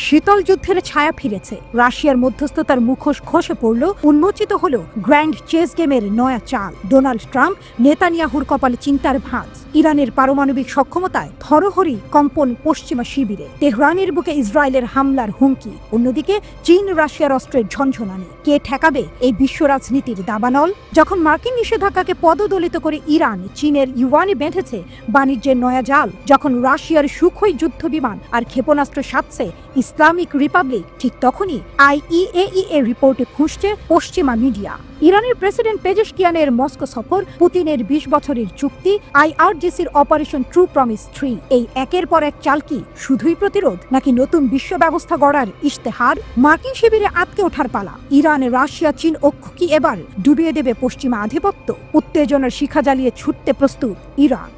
শীতল যুদ্ধের ছায়া ফিরেছে, রাশিয়ার মধ্যস্থতার মুখোশ খসে পড়ল, উন্মোচিত হল গ্র্যান্ড চেস গেমের নয়া চাল। ডোনাল্ড ট্রাম্প, নেতানিয়াহুর কপালে চিন্তার ভাঁজ। ইরানের পারমাণবিক সক্ষমতায় থরহরি কম্পন পশ্চিমা শিবিরে। তেহরানের বুকে ইসরায়েলের হামলার হুমকি। অন্যদিকে চীন রাশিয়ার অস্ত্রের ঝনঝনানি। কে ঠেকাবে এই বিশ্ব রাজনীতির দাবানল? যখন মার্কিন নিষেধাজ্ঞাকে পদদলিত করে ইরান চীনের ইউয়ানে বেঁধেছে বাণিজ্যের নয়া জাল, যখন রাশিয়ার সুখোই যুদ্ধ বিমান আর ক্ষেপণাস্ত্র সাজছে ইসলামিক রিপাবলিক, ঠিক তখনই IAEA রিপোর্টে ফুঁসছে পশ্চিমা মিডিয়া। ইরানের প্রেসিডেন্ট পেজেশকিয়ানের মস্কো সফর, পুতিনের 20 বছরের চুক্তি, IRGCর অপারেশন ট্রু প্রমিস 3, এই একের পর এক চাল কি শুধুই প্রতিরোধ নাকি নতুন বিশ্ব ব্যবস্থা গড়ার ইশতেহার? মার্কিন শিবিরে আটকে ওঠার পালা। ইরান, রাশিয়া, চীন ঐক্য কি এবার ডুবিয়ে দেবে পশ্চিমা আধিপত্য? উত্তেজনার শিখা জ্বালিয়ে ছুটতে প্রস্তুত ইরান।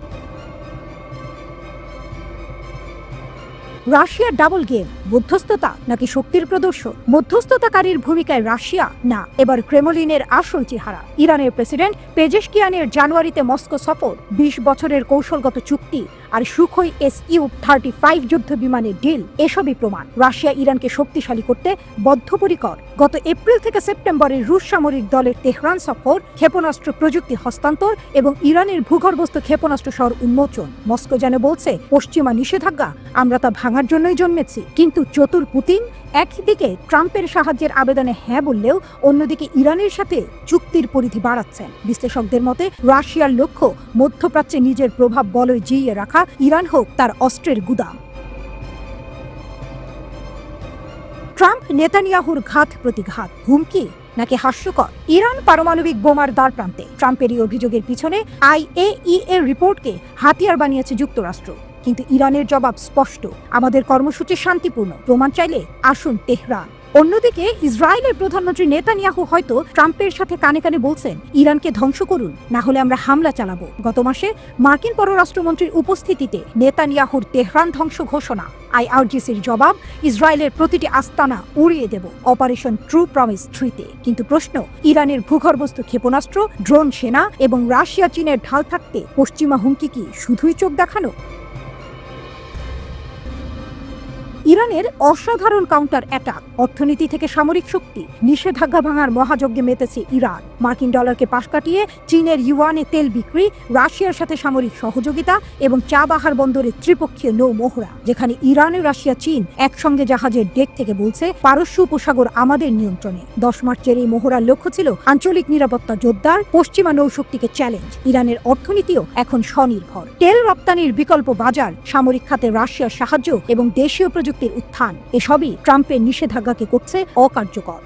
রাশিয়ার ডাবল গেম, মধ্যস্থতা নাকি শক্তির প্রদর্শন? মধ্যস্থতাকারীর ভূমিকায় রাশিয়া, না এবার ক্রেমলিনের আসল চেহারা। ইরানের প্রেসিডেন্ট পেজেশকিয়ানের জানুয়ারিতে মস্কো সফর, 20 বছরের কৌশলগত চুক্তি আর সুখোই Su-35 যুদ্ধ বিমানের ডিল, এসবই প্রমাণ রাশিয়া ইরানকে শক্তিশালী করতে বদ্ধপরিকর। গত এপ্রিল থেকে সেপ্টেম্বরের রুশ সামরিক দলের তেহরান সফর, ক্ষেপণাস্ত্র প্রযুক্তি হস্তান্তর এবং ইরানের ভূগর্ভস্থ ক্ষেপণাস্ত্র শহর উন্মোচন। মস্কো যেন বলছে, পশ্চিমা নিষেধাজ্ঞা আমরা তা ভাঙার জন্যই জন্মেছি। কিন্তু চতুর পুতিন একদিকে ট্রাম্পের সাহায্যের আবেদনে হ্যাঁ বললেও অন্যদিকে ইরানের সাথে চুক্তির পরিধি বাড়াচ্ছেন। বিশ্লেষকদের মতে রাশিয়ার লক্ষ্য মধ্যপ্রাচ্যে নিজের প্রভাব বলয় জিইয়ে রাখা, ইরান হোক তার অস্ত্রের গুদাম। ট্রাম্প নেতানিয়াহুর ঘাত প্রতিঘাত, হুমকি নাকি হাস্যকর? ইরান পারমাণবিক বোমার দ্বার প্রান্তে। ট্রাম্পের এই অভিযোগের পিছনে IAEA রিপোর্টকে হাতিয়ার বানিয়েছে যুক্তরাষ্ট্র। কিন্তু ইরানের জবাব স্পষ্ট, আমাদের কর্মসূচি শান্তিপূর্ণ, প্রমাণ চাইলে আসুন তেহরান। অন্যদিকে ইসরায়েলের প্রধানমন্ত্রী নেতানিয়াহু হয়তো ট্রাম্পের সাথে কানে কানে বলছেন, ইরানকে ধ্বংস করুন, না হলে আমরা হামলা চালাবো। গত মাসে মার্কিন পররাষ্ট্রমন্ত্রীর উপস্থিতিতে নেতানিয়াহুর তেহরান ধ্বংস ঘোষণা। IRGCর জবাব, ইসরায়েলের প্রতিটি আস্তানা উড়িয়ে দেব অপারেশন ট্রু প্রমিস 3-তে। কিন্তু প্রশ্ন, ইরানের ভূগর্ভস্থ ক্ষেপণাস্ত্র, ড্রোন সেনা এবং রাশিয়া চীনের ঢাল থাকতে পশ্চিমা হুমকি কি শুধুই চোখ দেখানো? ইরানের অসাধারণ কাউন্টার অ্যাটাক, অর্থনীতি থেকে সামরিক শক্তি, নিষেধাজ্ঞা ভাঙার মহাযজ্ঞে মেতেছে ইরান। মার্কিন ডলারকে পাশ কাটিয়ে চীনের ইউয়ানে তেল বিক্রি, রাশিয়ার সাথে সামরিক সহযোগিতা এবং চাবাহার বন্দরে ত্রিপক্ষীয় নৌ মহড়া, যেখানে ইরান, রাশিয়া, চীন একসঙ্গে জাহাজের ডেক থেকে বলছে পারস্য উপসাগর আমাদের নিয়ন্ত্রণে। 10 মার্চের এই মহড়ার লক্ষ্য ছিল আঞ্চলিক নিরাপত্তা জোরদার, পশ্চিমা নৌশক্তিকে চ্যালেঞ্জ। ইরানের অর্থনীতিও এখন স্বনির্ভর, তেল রপ্তানির বিকল্প বাজার, সামরিক খাতে রাশিয়ার সাহায্য এবং দেশীয় প্রযুক্তির উত্থান, এসবই ট্রাম্পের নিষেধাজ্ঞাকে করছে অকার্যকর।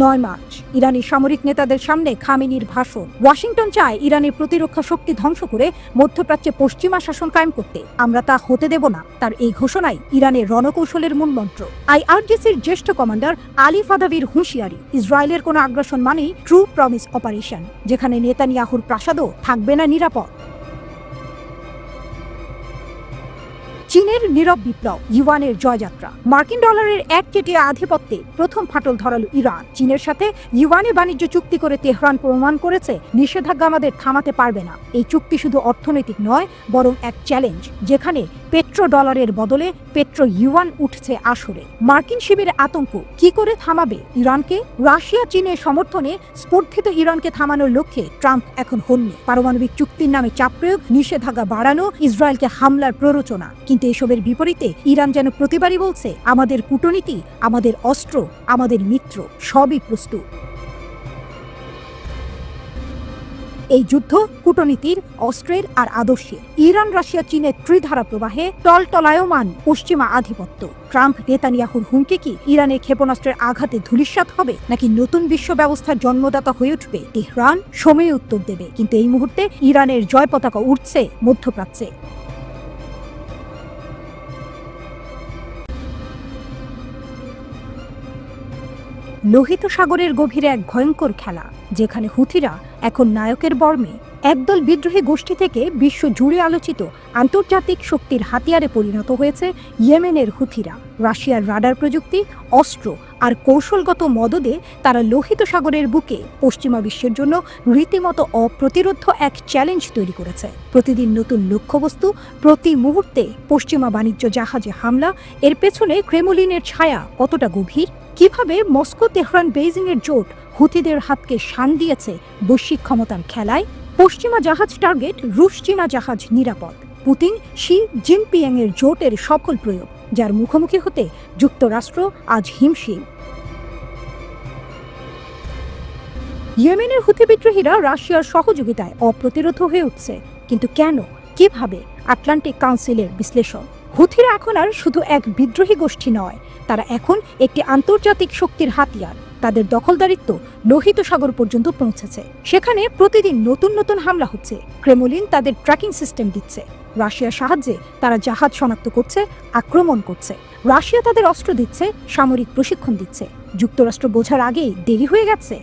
9 মার্চ ইরানি সামরিক নেতাদের সামনে খামেনির ভাষণ। ওয়াশিংটন চায় ইরানের প্রতিরক্ষা শক্তি ধ্বংস করে মধ্যপ্রাচ্যে পশ্চিমা শাসন কায়েম করতে, আমরা তা হতে দেব না। তার এই ঘোষণাই ইরানের রণকৌশলের মূলমন্ত্র। IRGCর জ্যেষ্ঠ কমান্ডার আলী ফাদাভির হুঁশিয়ারি, ইসরায়েলের কোনো আগ্রাসন মানেই ট্রু প্রমিস অপারেশন, যেখানে নেতানিয়াহুর প্রাসাদও থাকবে না নিরাপদ। চীনের নীরব বিপ্লব, ইউয়ানের জয়যাত্রা। মার্কিন ডলারের একচেটিয়া আধিপত্যে প্রথম ফাটল ধরালো ইরান। চীনের সাথে ইউয়ানে বাণিজ্য চুক্তি করে তেহরান প্রমাণ করেছে, নিষেধাজ্ঞা আমাদের থামাতে পারবে না। এই চুক্তি শুধু অর্থনৈতিক নয়, বরং এক চ্যালেঞ্জ, যেখানে পেট্রো ডলারের বদলে পেট্রো ইউয়ান উঠছে আসরে। মার্কিন শিবিরে আতঙ্ক, কি করে থামাবে ইরানকে? রাশিয়া চীনের সমর্থনে স্পর্ধিত ইরানকে থামানোর লক্ষ্যে ট্রাম্প এখন হন্যে। পারমাণবিক চুক্তির নামে চাপ প্রয়োগ, নিষেধাজ্ঞা বাড়ানো, ইসরায়েলকে হামলার প্ররোচনা। কিন্তু এসবের বিপরীতে ইরান যেন প্রতিবারই বলছে, আমাদের কূটনীতি, আমাদের অস্ত্র, আমাদের মিত্র, সবই প্রস্তুত। এই যুদ্ধ কূটনীতির, অস্ত্রের আর আদর্শের। ইরান রাশিয়া চীনের ত্রিধারা প্রবাহে টলটলায়মান পশ্চিমা আধিপত্য। ট্রাম্প নেতানিয়াহুর হুমকি কি ইরানের ক্ষেপণাস্ত্রের আঘাতে ধূলিসাৎ হবে, নাকি নতুন বিশ্ব ব্যবস্থার জন্মদাতা হয়ে উঠবে? তেহরান সময়ে উত্তর দেবে। কিন্তু এই মুহূর্তে ইরানের জয় পতাকা উঠছে মধ্যপ্রাচ্যে। লোহিত সাগরের গভীরে এক ভয়ঙ্কর খেলা, যেখানে হুথিরা এখন নায়কের বর্মে। একদল বিদ্রোহী গোষ্ঠী থেকে বিশ্ব জুড়ে আলোচিত আন্তর্জাতিক শক্তির হাতিয়ারে পরিণত হয়েছে ইয়েমেনের হুথিরা। রাশিয়ার রাডার প্রযুক্তি, অস্ত্র আর কৌশলগত মদদে তারা লোহিত সাগরের বুকে পশ্চিমা বিশ্বের জন্য রীতিমতো অপ্রতিরোধ্য এক চ্যালেঞ্জ তৈরি করেছে। প্রতিদিন নতুন লক্ষ্যবস্তু, প্রতি মুহূর্তে পশ্চিমা বাণিজ্য জাহাজে হামলা, এর পেছনে ক্রেমলিনের ছায়া কতটা গভীর? কিভাবে মস্কো, তেহরান, বেইজিংয়ের জোট হুথিদের হাতকে শান দিয়েছে বৈশ্বিক ক্ষমতার খেলায়? পশ্চিমা জাহাজ টার্গেট, রুশ চীনা জাহাজ নিরাপদ, পুতিন শি জিনপিং এর জোটের সফল প্রয়োগ, যার মুখোমুখি হতে যুক্তরাষ্ট্র আজ হিমশিম। ইয়েমেনের হুথি বিদ্রোহীরা রাশিয়ার সহযোগিতায় অপ্রতিরোধ হয়ে উঠছে, কিন্তু কেন, কিভাবে? আটলান্টিক কাউন্সিলের বিশ্লেষণ। হুথিরা এখন আর শুধু এক বিদ্রোহী গোষ্ঠী নয়, তারা এখন একটি আন্তর্জাতিক শক্তির হাতিয়ার। তাদের দখলদারিত্ব লোহিত সাগর পর্যন্ত পৌঁছেছে। সেখানে প্রতিদিন নতুন নতুন হামলা হচ্ছে। ক্রেমলিন তাদের ট্র্যাকিং সিস্টেম দিচ্ছে। রাশিয়ার সাহায্যে তারা জাহাজ শনাক্ত করছে, আক্রমণ করছে। রাশিয়া তাদের অস্ত্র দিচ্ছে, সামরিক প্রশিক্ষণ দিচ্ছে। যুক্তরাষ্ট্র বোঝার আগেই দেরি হয়ে গেছে।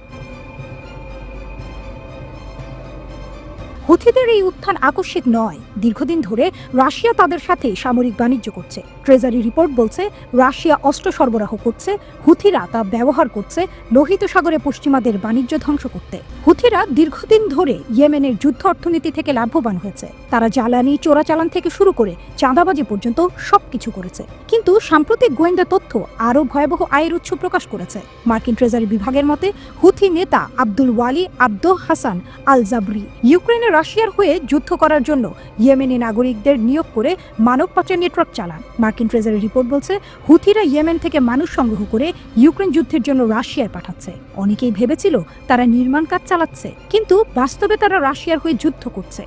হুথিদের এই উত্থান আকস্মিক নয়। দীর্ঘদিন ধরে রাশিয়া তাদের সাথে সামরিক বাণিজ্য করছে। ট্রেজারি রিপোর্ট বলছে রাশিয়া অস্ত্র সরবরাহ করছে, হুথিরা তা ব্যবহার করছে লোহিত সাগরে পশ্চিমাদের বাণিজ্য ধ্বংস করতে। হুথিরা দীর্ঘদিন ধরে ইয়েমেনের যুদ্ধ অর্থনীতি থেকে লাভবান হয়েছে। তারা জ্বালানি, চোরাচালান থেকে শুরু করে চাঁদাবাজি পর্যন্ত সবকিছু করেছে। কিন্তু সাম্প্রতিক গোয়েন্দা তথ্য আরও ভয়াবহ আয়ের উৎস প্রকাশ করেছে। মার্কিন ট্রেজারি বিভাগের মতে হুথি নেতা আব্দুল ওয়ালি আব্দো হাসান আল জাবরি ইউক্রেনের রাশিয়ার হয়ে যুদ্ধ করার জন্য ইয়েমেনি নাগরিকদের নিয়োগ করে মানব পাচার নেটওয়ার্ক চালান। মার্কিন ট্রেজারি রিপোর্ট বলছে হুথিরা ইয়েমেন থেকে মানুষ সংগ্রহ করে ইউক্রেন যুদ্ধের জন্য রাশিয়ায় পাঠাচ্ছে। অনেকেই ভেবেছিল তারা নির্মাণ কাজ চালাচ্ছে, কিন্তু বাস্তবে তারা রাশিয়ার হয়ে যুদ্ধ করছে।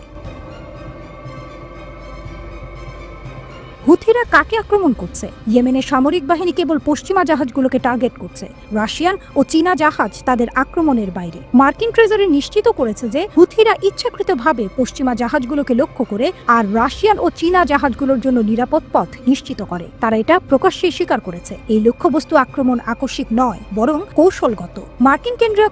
হুথিরা কাকে আক্রমণ করছে? ইয়েমেনের সামরিক বাহিনী কেবল পশ্চিমা জাহাজগুলোকে টার্গেট করছে। রাশিয়ান ও চীনা জাহাজ তাদের আক্রমণের বাইরে। মার্কিন ট্রেজারি নিশ্চিত করেছে যে হুথিরা ইচ্ছাকৃতভাবে পশ্চিমা জাহাজগুলোকে লক্ষ্য করে আর রাশিয়ান ও চীনা জাহাজগুলোর জন্য নিরাপদ পথ নিশ্চিত করে। তারা এটা প্রকাশ্যেই স্বীকার করেছে। এই লক্ষ্যবস্তু আক্রমণ আকস্মিক নয়, বরং কৌশলগত। মার্কিন কেন্দ্রীয়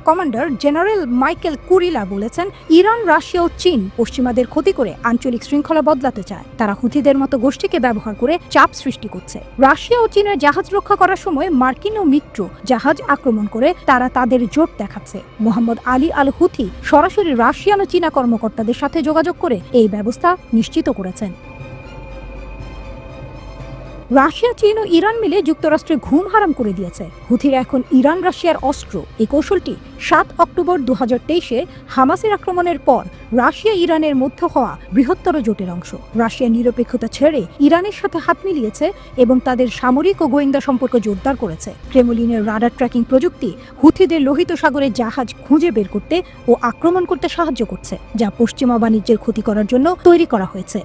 কমান্ডার জেনারেল মাইকেল কুরিলা বলেছেন, ইরান, রাশিয়া ও চীন পশ্চিমাদের ক্ষতি করে আঞ্চলিক শৃঙ্খলা বদলাতে চায়। তারা হুথিদের মতো গোষ্ঠীকে ব্যবহার করে চাপ সৃষ্টি করছে। রাশিয়া ও চীনের জাহাজ রক্ষা করার সময় মার্কিন ও মিত্র জাহাজ আক্রমণ করে তারা তাদের জোট দেখাচ্ছে। মোহাম্মদ আলী আল হুথি সরাসরি রাশিয়ান ও চীনা কর্মকর্তাদের সাথে যোগাযোগ করে এই ব্যবস্থা নিশ্চিত করেছেন। রাশিয়া, চীন ও ইরান মিলে যুক্তরাষ্ট্রের ঘুম হারাম করে দিয়েছে। হুথিরা এখন ইরান রাশিয়ার অস্ত্র। এই কৌশলটি 7 অক্টোবর 2023-এ হামাসের আক্রমণের পর রাশিয়া ইরানের মধ্যে হওয়া বৃহত্তর জোটের অংশ। রাশিয়া নিরপেক্ষতা ছেড়ে ইরানের সাথে হাত মিলিয়েছে এবং তাদের সামরিক ও গোয়েন্দা সম্পর্ক জোরদার করেছে। ক্রেমলিনের রাডার ট্র্যাকিং প্রযুক্তি হুথিদের লোহিত সাগরের জাহাজ খুঁজে বের করতে ও আক্রমণ করতে সাহায্য করছে, যা পশ্চিমা বাণিজ্যের ক্ষতি করার জন্য তৈরি করা হয়েছে।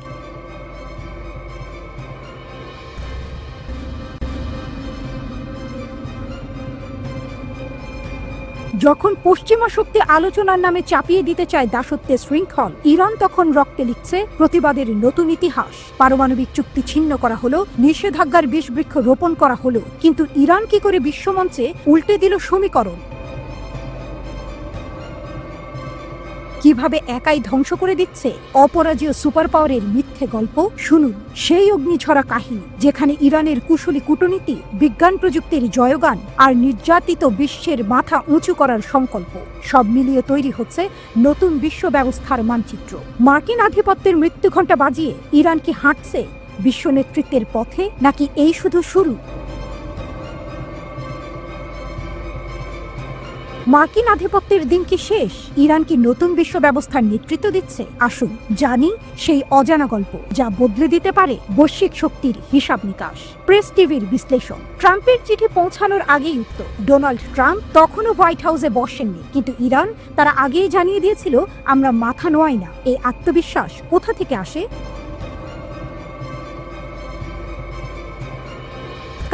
যখন পশ্চিমা শক্তি আলোচনার নামে চাপিয়ে দিতে চায় দাসত্বের শৃঙ্খল, ইরান তখন রক্তে লিখছে প্রতিবাদের নতুন ইতিহাস। পারমাণবিক চুক্তি ছিন্ন করা হলো, নিষেধাজ্ঞার বিষবৃক্ষ রোপণ করা হলো, কিন্তু ইরান কি করে বিশ্বমঞ্চে উল্টে দিল সমীকরণ? কিভাবে একাই ধ্বংস করে দিচ্ছে অপরাজেয় সুপার পাওয়ারের মিথ্যে গল্প শুনুন। সেই অগ্নিঝরা কাহিনী যেখানে ইরানের কুশলী কূটনীতি, বিজ্ঞান প্রযুক্তির জয়গান আর নির্যাতিত বিশ্বের মাথা উঁচু করার সংকল্প সব মিলিয়ে তৈরি হচ্ছে নতুন বিশ্ব ব্যবস্থার মানচিত্র। মার্কিন আধিপত্যের মৃত্যুঘণ্টা বাজিয়ে ইরান কি হাঁটছে বিশ্ব নেতৃত্বের পথে, নাকি এই শুধু শুরু? মার্কিন আধিপত্যের দিন কি শেষ? ইরান কি নতুন বিশ্ব ব্যবস্থার নেতৃত্ব দিচ্ছে? আসুন জানি সেই অজানা গল্প যা বদলে দিতে পারে বৈশ্বিক শক্তির হিসাব নিকাশ। প্রেস টিভির বিশ্লেষণ। ট্রাম্পের চিঠি পৌঁছানোর আগেই উত্তর। ডোনাল্ড ট্রাম্প তখনও হোয়াইট হাউসে বসেননি, কিন্তু ইরান তারা আগেই জানিয়ে দিয়েছিল আমরা মাথা নোয়াই না। এই আত্মবিশ্বাস কোথা থেকে আসে?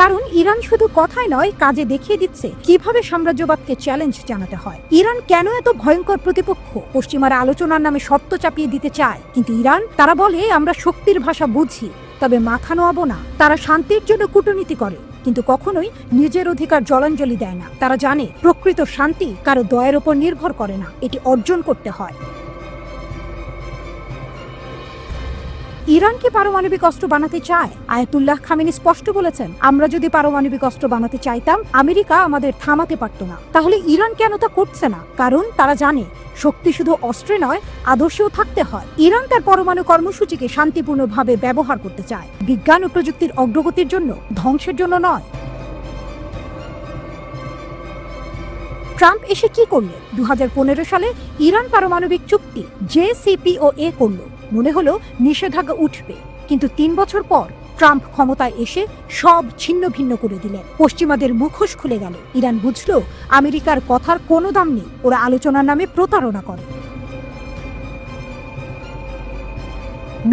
কারণ ইরান শুধু কথায় নয়, কাজে দেখিয়ে দিচ্ছে কিভাবে সাম্রাজ্যবাদকে চ্যালেঞ্জ জানাতে হয়। ইরান কেন এত ভয়ঙ্কর প্রতিপক্ষ? পশ্চিমারা আলোচনার নামে শর্ত চাপিয়ে দিতে চায়, কিন্তু ইরান তারা বলে আমরা শক্তির ভাষা বুঝি, তবে মাথা নোয়াবো না। তারা শান্তির জন্য কূটনীতি করে, কিন্তু কখনোই নিজের অধিকার জলাঞ্জলি দেয় না। তারা জানে প্রকৃত শান্তি কারো দয়ের ওপর নির্ভর করে না, এটি অর্জন করতে হয়। ইরান কি পারমাণবিক অস্ত্র বানাতে চায়? আয়াতুল্লাহ খামেনি স্পষ্ট বলেছেন, আমরা যদি পারমাণবিক অস্ত্র বানাতে চাইতাম, আমেরিকা আমাদের থামাতে পারত না। তাহলে ইরান কেন তা করছে না? কারণ তারা জানে শক্তি শুধু অস্ত্রে নয়, আদর্শেও থাকতে হয়। ইরান তার পরমাণু কর্মসূচিকে শান্তিপূর্ণভাবে ব্যবহার করতে চায়, বিজ্ঞান ও প্রযুক্তির অগ্রগতির জন্য, ধ্বংসের জন্য নয়। ট্রাম্প এসে কি করল? 2015 সালে ইরান পারমাণবিক চুক্তি JCPOA করল। মনে হলো নিষেধাজ্ঞা উঠবে, কিন্তু 3 বছর পর ট্রাম্প ক্ষমতায় এসে সব ছিন্ন ভিন্ন করে দিলেন। পশ্চিমাদের মুখোশ খুলে গেল। ইরান বুঝল আমেরিকার কথার কোনো দাম নেই, ওরা আলোচনার নামে প্রতারণা করে।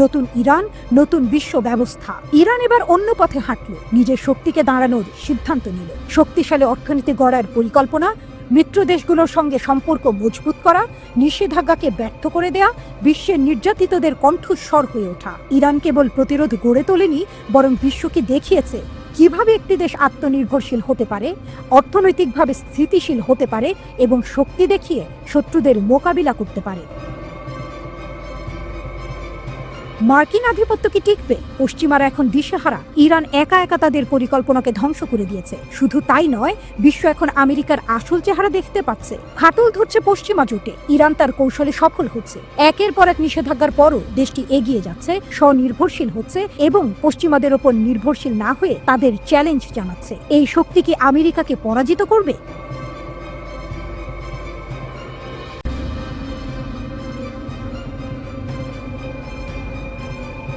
নতুন ইরান, নতুন বিশ্ব ব্যবস্থা। ইরান এবার অন্য পথে হাঁটল, নিজের শক্তিকে দাঁড়ানোর সিদ্ধান্ত নিল। শক্তিশালী অর্থনীতি গড়ার পরিকল্পনা, মিত্র দেশগুলোর সঙ্গে সম্পর্ক মজবুত করা, নিষেধাজ্ঞাকে ব্যর্থ করে দেয়া, বিশ্বের নির্যাতিতদের কণ্ঠস্বর হয়ে ওঠা। ইরান কেবল প্রতিরোধ গড়ে তোলেনি, বরং বিশ্বকে দেখিয়েছে কিভাবে একটি দেশ আত্মনির্ভরশীল হতে পারে, অর্থনৈতিকভাবে স্থিতিশীল হতে পারে এবং শক্তি দেখিয়ে শত্রুদের মোকাবিলা করতে পারে। মার্কিন আধিপত্য কি টিকবে? পশ্চিমারা এখন দিশেহারা। ইরান একা একা তাদের পরিকল্পনাকে ধ্বংস করে দিয়েছে। শুধু তাই নয়, বিশ্ব এখন আমেরিকার আসল চেহারা দেখতে পাচ্ছে। ফাটল ধরছে পশ্চিমা জোটে। ইরান তার কৌশলে সফল হচ্ছে। একের পর এক নিষেধাজ্ঞার পরও দেশটি এগিয়ে যাচ্ছে, স্বনির্ভরশীল হচ্ছে এবং পশ্চিমাদের ওপর নির্ভরশীল না হয়ে তাদের চ্যালেঞ্জ জানাচ্ছে। এই শক্তি কি আমেরিকাকে পরাজিত করবে?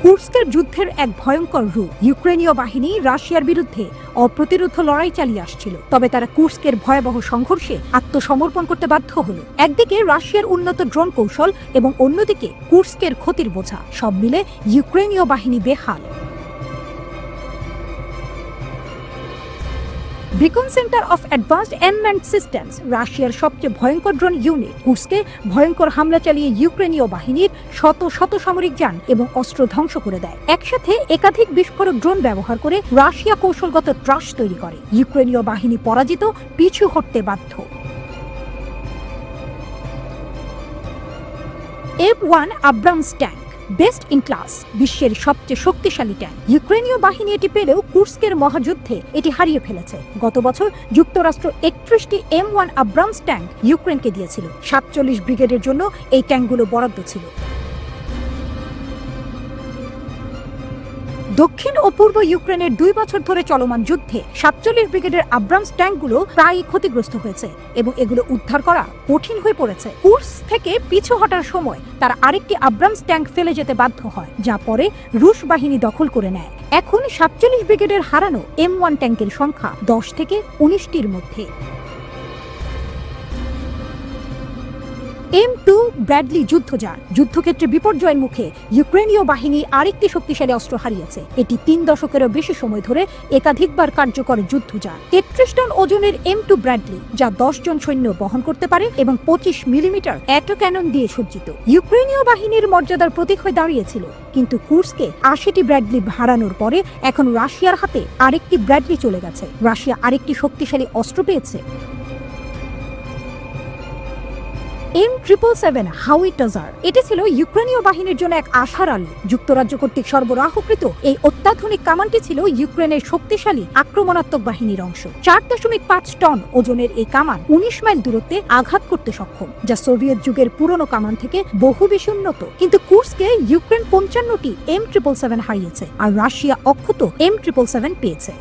কুর্স্কের যুদ্ধের এক ভয়ঙ্কর রূপ। ইউক্রেনীয় বাহিনী রাশিয়ার বিরুদ্ধে অপ্রতিরোধ লড়াই চালিয়ে আসছিল, তবে তারা কুর্স্কের ভয়াবহ সংঘর্ষে আত্মসমর্পণ করতে বাধ্য হলো। একদিকে রাশিয়ার উন্নত ড্রোন কৌশল এবং অন্যদিকে কুর্স্কের ক্ষতির বোঝা, সব মিলে ইউক্রেনীয় বাহিনী বেহাল। Beacon Centre of Advanced Unmanned Systems, রাশিয়ার সবচেয়ে ভয়ঙ্কর ড্রোন ইউনিট, কুর্স্কে ভয়ঙ্কর হামলা চালিয়ে ইউক্রেনীয় বাহিনীর শত শত সামরিক যান এবং অস্ত্র ধ্বংস করে দেয়। একসাথে একাধিক বিস্ফোরক ড্রোন ব্যবহার করে রাশিয়া কৌশলগত ত্রাস তৈরি করে। ইউক্রেনীয় বাহিনী পরাজিত, পিছু হটতে বাধ্য। M1 Abrams tank, best in class, বিশ্বের সবচেয়ে শক্তিশালী ট্যাঙ্ক। ইউক্রেনীয় বাহিনী এটি পেলেও কুর্স্কের মহাযুদ্ধে এটি হারিয়ে ফেলেছে। গত বছর যুক্তরাষ্ট্র 31টি M1 আব্রামস ট্যাঙ্ক ইউক্রেনকে দিয়েছিল। 47 ব্রিগেডের জন্য এই ট্যাঙ্কগুলো বরাদ্দ ছিল। দক্ষিণ ও পূর্ব ইউক্রেনের 2 বছর ধরে চলমান যুদ্ধে 47 ব্রিগেডের আব্রামস ট্যাঙ্কগুলো প্রায় ক্ষতিগ্রস্ত হয়েছে এবং এগুলো উদ্ধার করা কঠিন হয়ে পড়েছে। কুর্স্ক থেকে পিছু হটার সময় তারা আরেকটি আব্রামস ট্যাঙ্ক ফেলে যেতে বাধ্য হয়, যা পরে রুশ বাহিনী দখল করে নেয়। এখন 47 ব্রিগেডের হারানো M1 ট্যাঙ্কের সংখ্যা 10 থেকে 19টির মধ্যে। M2 ব্র্যাডলি যুদ্ধজার, যুদ্ধক্ষেত্রে বিপর্যয়ের মুখে ইউক্রেনীয় বাহিনী আরেকটি শক্তিশালী অস্ত্র হারিয়েছে। এটি 3 দশকেরও বেশি সময় ধরে একাধিকবার কার্যকর যুদ্ধজার। 33 টন ওজনের M2 ব্র্যাডলি, যা 10 জন সৈন্য বহন করতে পারে এবং 25 মিলিমিটার অ্যাটো ক্যানন দিয়ে সজ্জিত, ইউক্রেনীয় বাহিনীর মর্যাদার প্রতীক হয়ে দাঁড়িয়েছিল। কিন্তু কুর্স্কে 80টি ব্র্যাডলি হারানোর পরে এখন রাশিয়ার হাতে আরেকটি ব্র্যাডলি চলে গেছে। রাশিয়া আরেকটি শক্তিশালী অস্ত্র পেয়েছে। M777 হাউইটজার, এটি ছিল ইউক্রেনীয় বাহিনীর জন্য এক আশার আলো। যুক্তরাজ্য কর্তৃক সরবরাহকৃত এই অত্যাধুনিক কামানটি ছিল ইউক্রেনের শক্তিশালী আক্রমণাত্মক বাহিনীর অংশ। 4.5 টন ওজনের এই কামান 19 মাইল দূরত্বে আঘাত করতে সক্ষম, যা সোভিয়েত যুগের পুরনো কামান থেকে বহু বেশি উন্নত। কিন্তু কুর্স্কে ইউক্রেন 55টি M777 হারিয়েছে আর রাশিয়া অক্ষত M777 পেয়েছে।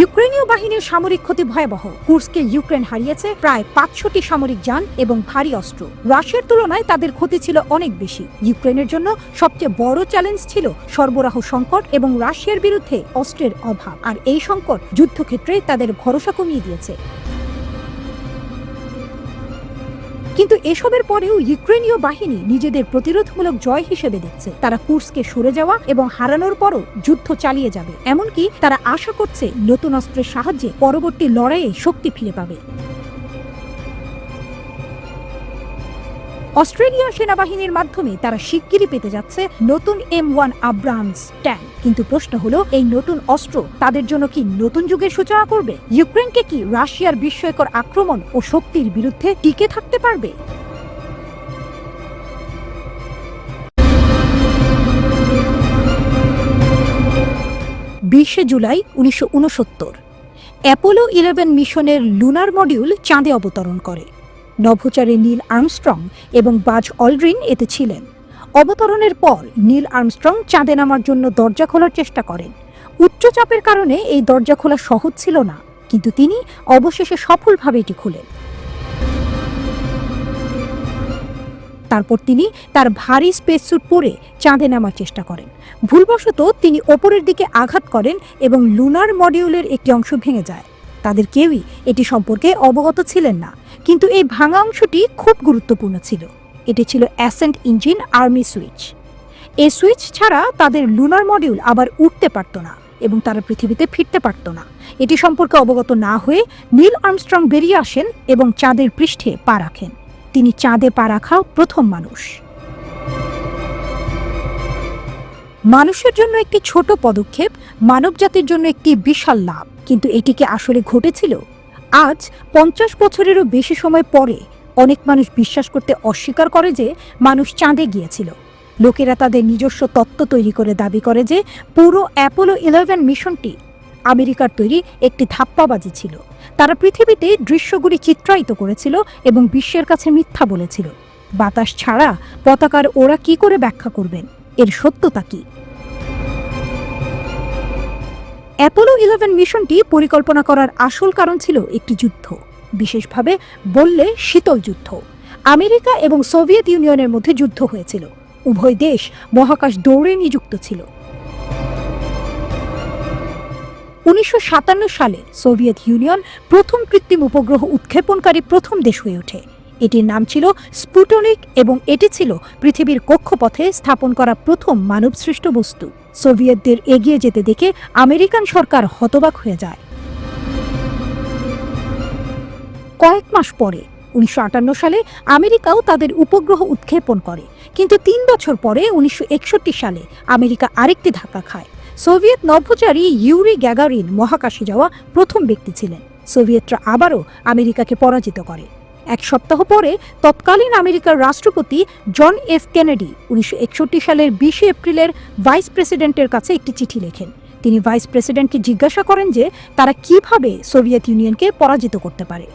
ইউক্রেনীয় বাহিনীর সামরিক ক্ষতি ভয়াবহ। কুর্স্কে ইউক্রেন হারিয়েছে প্রায় 500টি সামরিক যান এবং ভারী অস্ত্র। রাশিয়ার তুলনায় তাদের ক্ষতি ছিল অনেক বেশি। ইউক্রেনের জন্য সবচেয়ে বড় চ্যালেঞ্জ ছিল সরবরাহ সংকট এবং রাশিয়ার বিরুদ্ধে অস্ত্রের অভাব, আর এই সংকট যুদ্ধক্ষেত্রে তাদের ভরসা কমিয়ে দিয়েছে। কিন্তু এসবের পরেও ইউক্রেনীয় বাহিনী নিজেদের প্রতিরোধমূলক জয় হিসেবে দেখছে। তারা কুর্স্কে সরে যাওয়া এবং হারানোর পরও যুদ্ধ চালিয়ে যাবে। এমনকি তারা আশা করছে নতুন অস্ত্রের সাহায্যে পরবর্তী লড়াইয়ে শক্তি ফিরে পাবে। অস্ট্রেলিয়ার সেনাবাহিনীর মাধ্যমে তারা শিগগিরই পেতে যাচ্ছে নতুন M1 আব্রামস ট্যাঙ্ক। কিন্তু প্রশ্ন হলো, এই নতুন অস্ত্র তাদের জন্য কি নতুন যুগের সূচনা করবে? ইউক্রেনকে কি রাশিয়ার বিস্ময়কর আক্রমণ ও শক্তির বিরুদ্ধে টিকে থাকতে পারবে? 20 জুলাই 1969 অ্যাপোলো 11 মিশনের লুনার মডিউল চাঁদে অবতরণ করে। নভোচারী নীল আর্মস্ট্রং এবং বাজ অল্ড্রিন এতে ছিলেন। অবতরণের পর নীল আর্মস্ট্রং চাঁদে নামার জন্য দরজা খোলার চেষ্টা করেন। উচ্চচাপের কারণে এই দরজা খোলা সহজ ছিল না, কিন্তু তিনি অবশেষে সফলভাবে এটি খুলেন। তারপর তিনি তার ভারী স্পেসস্যুট পরে চাঁদে নামার চেষ্টা করেন। ভুলবশত তিনি ওপরের দিকে আঘাত করেন এবং লুনার মডিউলের একটি অংশ ভেঙে যায়। তাদের কেউই এটি সম্পর্কে অবগত ছিলেন না, কিন্তু এই ভাঙা অংশটি খুব গুরুত্বপূর্ণ ছিল। এটি ছিল অ্যাসেন্ট ইঞ্জিন আর্মি সুইচ। এই সুইচ ছাড়া তাদের লুনার মডিউল আবার উঠতে পারত না এবং তারা পৃথিবীতে ফিরতে পারত না। এটি সম্পর্কে অবগত না হয়ে নীল আর্মস্ট্রং বেরিয়ে আসেন এবং চাঁদের পৃষ্ঠে পা রাখেন। তিনি চাঁদে পা রাখা প্রথম মানুষ। মানুষের জন্য একটি ছোট পদক্ষেপ, মানবজাতির জন্য একটি বিশাল লাভ। কিন্তু এটি কি আসলে ঘটেছিল? আজ 50 বছরেরও বেশি সময় পরে অনেক মানুষ বিশ্বাস করতে অস্বীকার করে যে মানুষ চাঁদে গিয়েছিল। লোকেরা তাদের নিজস্ব তত্ত্ব তৈরি করে দাবি করে যে পুরো অ্যাপোলো 11 মিশনটি আমেরিকার তৈরি একটি ধাপ্পাবাজি ছিল। তারা পৃথিবীতে দৃশ্যগুলি চিত্রায়িত করেছিল এবং বিশ্বের কাছে মিথ্যা বলেছিল। বাতাস ছাড়া পতাকার ওরা কি করে ব্যাখ্যা করবেন? এর সত্যতা কি? অ্যাপোলো 11 মিশনটি পরিকল্পনা করার আসল কারণ ছিল একটি যুদ্ধ, বিশেষভাবে বললে শীতল যুদ্ধ। আমেরিকা এবং সোভিয়েত ইউনিয়নের মধ্যে যুদ্ধ হয়েছিল। উভয় দেশ মহাকাশ দৌড়ে নিযুক্ত ছিল। 1957 সালে সোভিয়েত ইউনিয়ন প্রথম কৃত্রিম উপগ্রহ উৎক্ষেপণকারী প্রথম দেশ হয়ে ওঠে। এটির নাম ছিল স্পুটনিক এবং এটি ছিল পৃথিবীর কক্ষপথে স্থাপন করা প্রথম মানবসৃষ্ট বস্তু। সোভিয়েতদের এগিয়ে যেতে দেখে আমেরিকান সরকার হতবাক হয়ে যায়। কয়েক মাস পরে 1958 সালে আমেরিকাও তাদের উপগ্রহ উৎক্ষেপণ করে, কিন্তু 3 বছর পরে 1961 সালে আমেরিকা আরেকটি ধাক্কা খায়। সোভিয়েত নভোচারী ইউরি গ্যাগারিন মহাকাশে যাওয়া প্রথম ব্যক্তি ছিলেন। সোভিয়েতরা আবারও আমেরিকাকে পরাজিত করে। এক সপ্তাহ পরে তৎকালীন আমেরিকার রাষ্ট্রপতি জন এফ কেনেডি 1961 সালের 20 এপ্রিলের ভাইস প্রেসিডেন্টের কাছে একটি চিঠি লেখেন। তিনি ভাইস প্রেসিডেন্টকে জিজ্ঞাসা করেন যে তারা কিভাবে সোভিয়েত ইউনিয়নকে পরাজিত করতে পারে।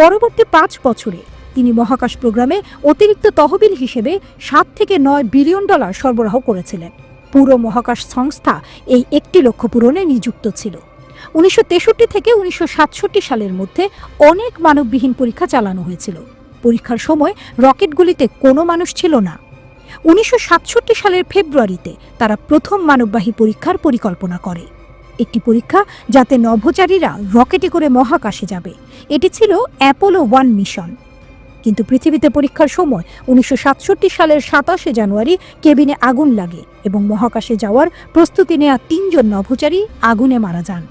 পরবর্তী 5 বছরে তিনি মহাকাশ প্রোগ্রামে অতিরিক্ত তহবিল হিসেবে 7 থেকে 9 বিলিয়ন ডলার সরবরাহ করেছিলেন। পুরো মহাকাশ সংস্থা এই একটি লক্ষ্য পূরণে নিযুক্ত ছিল। 1963 থেকে 1967 সালের মধ্যে অনেক মানববিহীন পরীক্ষা চালানো হয়েছিল। পরীক্ষার সময় রকেটগুলিতে কোনো মানুষ ছিল না। 1967 সালের ফেব্রুয়ারিতে তারা প্রথম মানববাহী পরীক্ষার পরিকল্পনা করে। একটি পরীক্ষা যাতে নভোচারীরা রকেটে করে মহাকাশে যাবে। এটি ছিল অ্যাপোলো 1 মিশন। কিন্তু পৃথিবীতে পরীক্ষার সময় 1967 সালের 27 জানুয়ারি কেবিনে আগুন লাগে এবং মহাকাশে যাওয়ার প্রস্তুতি নেওয়া 3 জন নভোচারী আগুনে মারা যান।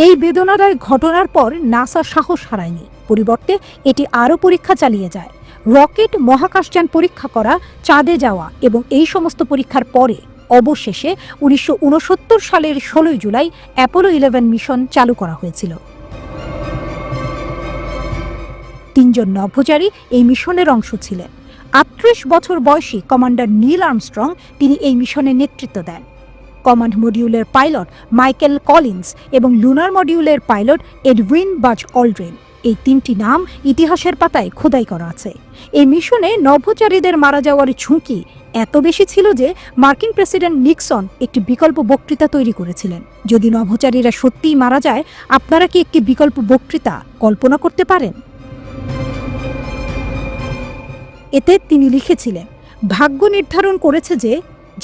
এই বেদনাদায়ক ঘটনার পর নাসা সাহস হারায়নি, পরিবর্তে এটি আরও পরীক্ষা চালিয়ে যায়। রকেট, মহাকাশযান পরীক্ষা করা, চাঁদে যাওয়া এবং এই সমস্ত পরীক্ষার পরে অবশেষে 1969 সালের 16 জুলাই অ্যাপোলো 11 মিশন চালু করা হয়েছিল। 3 জন নভোচারী এই মিশনের অংশ ছিলেন। 38 বছর বয়সী কমান্ডার নীল আর্মস্ট্রং তিনি এই মিশনের নেতৃত্ব দেন। কমান্ড মডিউলের পাইলট মাইকেল কলিন্স এবং লুনার মডিউলের পাইলট এডউইন বাজ অল্ড্রিন, এই 3টি নাম ইতিহাসের পাতায় খোদাই করা আছে। এই মিশনে নভোচারীদের মারা যাওয়ার ঝুঁকি এত বেশি ছিল যে মার্কিন প্রেসিডেন্ট নিক্সন একটি বিকল্প বক্তৃতা তৈরি করেছিলেন। যদি নভোচারীরা সত্যিই মারা যায়, আপনারা কি একটি বিকল্প বক্তৃতা কল্পনা করতে পারেন? এতে তিনি লিখেছিলেন, ভাগ্য নির্ধারণ করেছে যে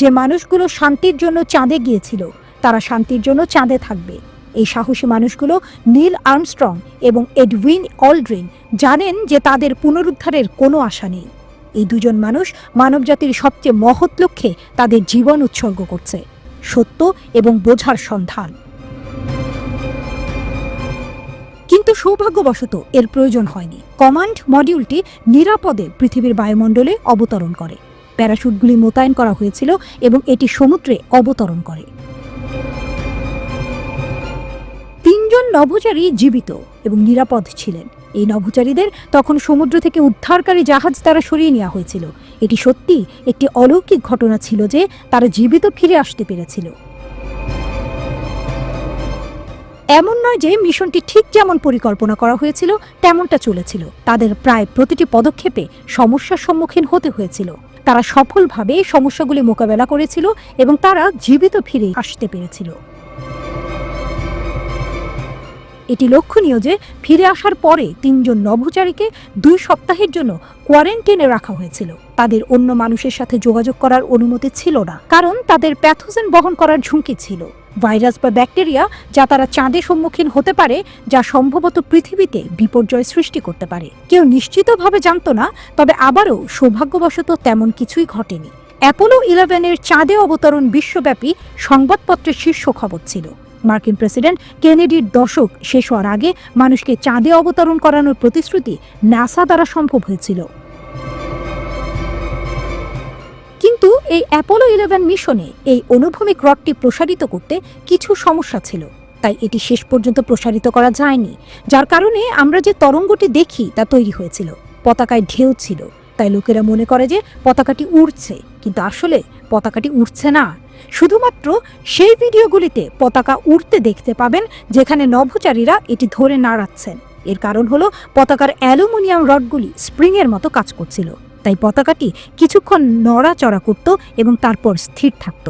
যে মানুষগুলো শান্তির জন্য চাঁদে গিয়েছিল তারা শান্তির জন্য চাঁদে থাকবে। এই সাহসী মানুষগুলো নীল আর্মস্ট্রং এবং এডউইন অল্ড্রিন জানেন যে তাদের পুনরুদ্ধারের কোনো আশা নেই। এই 2 জন মানুষ মানবজাতির সবচেয়ে মহৎ লক্ষ্যে তাদের জীবন উৎসর্গ করছে, সত্য এবং বোঝার সন্ধান। কিন্তু সৌভাগ্যবশত এর প্রয়োজন হয়নি। কমান্ড মডিউলটি নিরাপদে পৃথিবীর বায়ুমণ্ডলে অবতরণ করে। প্যারাশুটগুলি মোতায়েন করা হয়েছিল এবং এটি সমুদ্রে অবতরণ করে। 3 তিনজন নভোচারী জীবিত এবং নিরাপদ ছিলেন। এই নভোচারীদের তখন সমুদ্র থেকে উদ্ধারকারী জাহাজ দ্বারা সরিয়ে নেওয়া হয়েছিল। এটি সত্যি একটি অলৌকিক ঘটনা ছিল যে তারা জীবিত ফিরে আসতে পেরেছিল। এমন নয় যে মিশনটি ঠিক যেমন পরিকল্পনা করা হয়েছিল তেমনটা চলেছিল। তাদের প্রায় প্রতিটি পদক্ষেপে সমস্যার সম্মুখীন হতে হয়েছিল। তারা সফলভাবে সমস্যাগুলি মোকাবেলা করেছিল এবং তারা জীবিত ফিরে আসতে পেরেছিল। এটি লক্ষণীয় যে ফিরে আসার পরে তিনজন নভোচারীকে 2 সপ্তাহের জন্য কোয়ারেন্টাইনে রাখা হয়েছিল। তাদের অন্য মানুষের সাথে যোগাযোগ করার অনুমতি ছিল না, কারণ তাদের প্যাথোজেন বহন করার ঝুঁকি ছিল, ভাইরাস বা ব্যাকটেরিয়া যা তারা চাঁদে সম্মুখীন হতে পারে, যা সম্ভবত পৃথিবীতে বিপর্যয় সৃষ্টি করতে পারে। কেউ নিশ্চিতভাবে জানত না, তবে আবারও সৌভাগ্যবশত তেমন কিছুই ঘটেনি। অ্যাপোলো 11-এর চাঁদে অবতরণ বিশ্বব্যাপী সংবাদপত্রের শীর্ষ খবর ছিল। মার্কিন প্রেসিডেন্ট কেনেডির দশক শেষ হওয়ার আগে মানুষকে চাঁদে অবতরণ করানোর প্রতিশ্রুতি নাসা দ্বারা সম্ভব হয়েছিল। কিন্তু এই অ্যাপোলো 11 মিশনে এই অনুভূমিক রডটি প্রসারিত করতে কিছু সমস্যা ছিল, তাই এটি শেষ পর্যন্ত প্রসারিত করা যায়নি, যার কারণে আমরা যে তরঙ্গটি দেখি তা তৈরি হয়েছিল। পতাকায় ঢেউ ছিল, তাই লোকেরা মনে করে যে পতাকাটি উড়ছে, কিন্তু আসলে পতাকাটি উড়ছে না। শুধুমাত্র সেই ভিডিওগুলিতে পতাকা উড়তে দেখতে পাবেন যেখানে নভোচারীরা এটি ধরে নাড়াচ্ছেন। এর কারণ হলো পতাকার অ্যালুমিনিয়াম রডগুলি স্প্রিংয়ের মতো কাজ করছিল, তাই পতাকাটি কিছুক্ষণ নড়াচড়া করত এবং তারপর স্থির থাকত।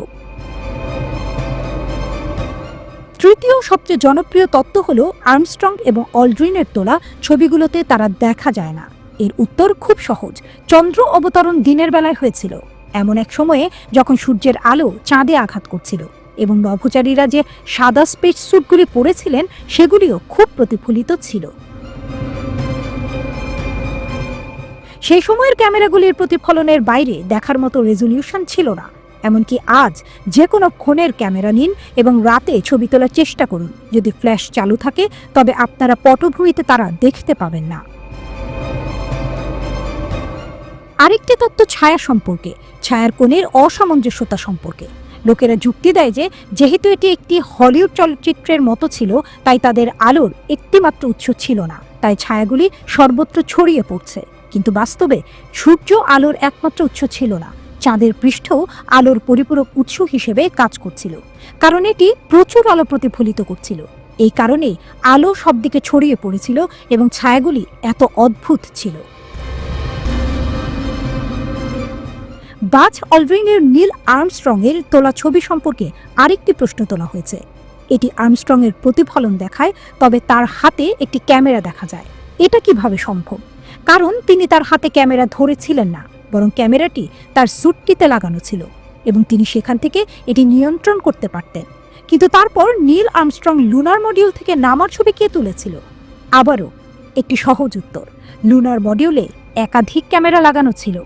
তৃতীয় সবচেয়ে জনপ্রিয় তত্ত্ব হলো আর্মস্ট্রং এবং অলড্রিনের তোলা ছবিগুলোতে তারা দেখা যায় না। এর উত্তর খুব সহজ। চন্দ্র অবতরণ দিনের বেলায় হয়েছিল, এমন এক সময়ে যখন সূর্যের আলো চাঁদে আঘাত করছিল, এবং নভোচারীরা যে সাদা স্পেস স্যুটগুলি পরেছিলেন সেগুলিও খুব প্রতিফলিত ছিল। সেই সময়ের ক্যামেরাগুলির প্রতিফলনের বাইরে দেখার মতো রেজলিউশন ছিল না। এমনকি আজ যে কোনো ফোনের ক্যামেরা নিন এবং রাতে ছবি তোলার চেষ্টা করুন, যদি ফ্ল্যাশ চালু থাকে তবে আপনারা পটভূমিতে তারা দেখতে পাবেন না। আরেকটি তত্ত্ব ছায়া সম্পর্কে, ছায়ার কোণের অসামঞ্জস্যতা সম্পর্কে। লোকেরা যুক্তি দেয় যে যেহেতু এটি একটি হলিউড চলচ্চিত্রের মতো ছিল, তাই তাদের আলোর একটিমাত্র উৎস ছিল না, তাই ছায়াগুলি সর্বত্র ছড়িয়ে পড়ছে। কিন্তু বাস্তবে সূর্য আলোর একমাত্র উৎস ছিল না, চাঁদের পৃষ্ঠও আলোর পরিপূরক উৎস হিসেবে কাজ করছিল, কারণ এটি প্রচুর আলো প্রতিফলিত করছিল। এই কারণে আলো সব দিকে ছড়িয়ে পড়েছিল এবং ছায়াগুলি এত অদ্ভুত ছিল। বাজ অলড্রিনের নীল আর্মস্ট্রং-এর তোলা ছবি সম্পর্কে আরেকটি প্রশ্ন তোলা হয়েছে। এটি আর্মস্ট্রং-এর প্রতিফলন দেখায়, তবে তার হাতে একটি ক্যামেরা দেখা যায়। এটা কিভাবে সম্ভব? কারণ তিনি তার হাতে ক্যামেরা ধরেছিলেন না, বরং ক্যামেরাটি তার স্যুটটিতে লাগানো ছিল এবং তিনি সেখান থেকে এটি নিয়ন্ত্রণ করতে পারতেন। কিন্তু তারপর নীল আর্মস্ট্রং লুনার মডিউল থেকে নামার ছবি কে তুলেছিল? আবারও একটি সহজ উত্তর, লুনার মডিউলে একাধিক ক্যামেরা লাগানো ছিল।